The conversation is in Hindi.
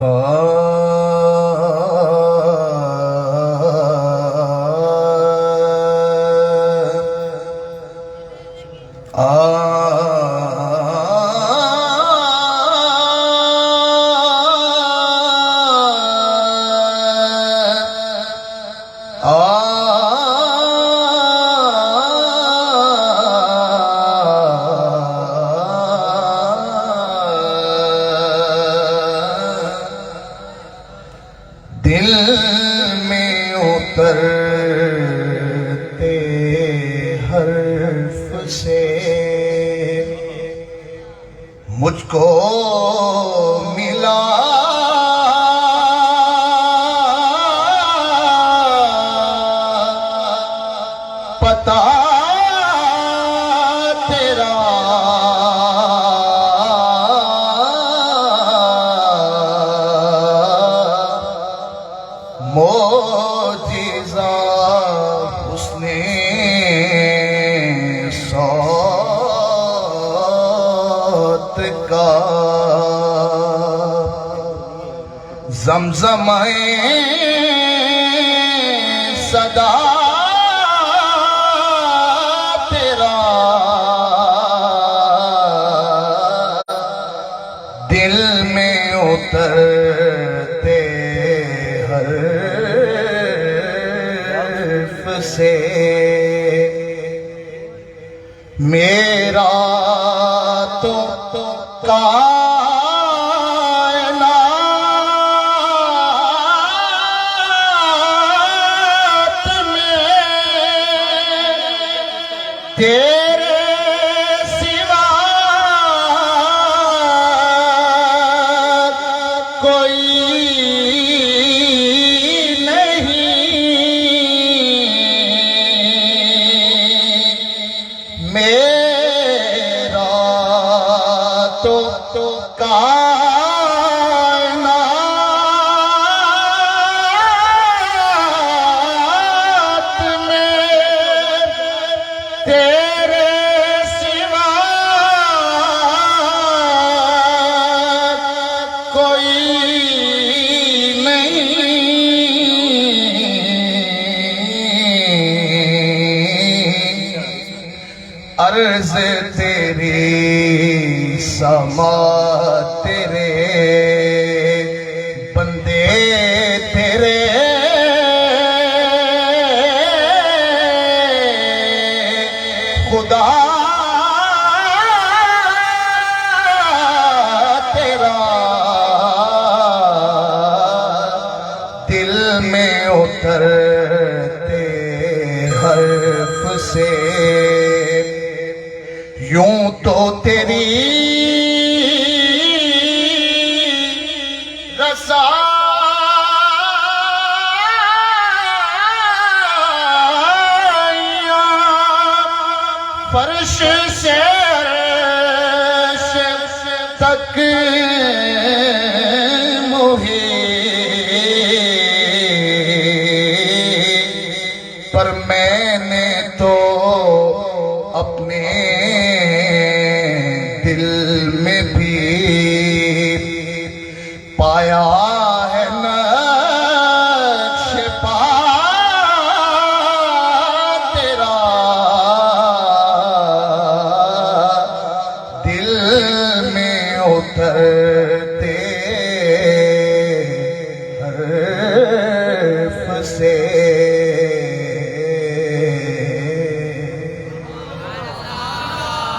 आ दिल में उतरते हर्फ से मुझको मिला पता तेरा। मोजिज़ा हुस्ने सौत का ज़मज़मे सदा तेरा। दिल में उतरते हर्फ से मेरा तो कायनात में तेरे सिवा कोई मेरा तो कायनात में तेरे सिवा कोई अर्ज़ तेरी समा तेरे बंदे तेरे खुदा तेरा। दिल में उतरते हर्फ से यूं तो तेरी रसाइयाँ फर्श से अर्श तक मुहीत, पर मैंने तो अपने दिल में भी पाया है नक्श पा तेरा। दिल में उतरते हर्फ से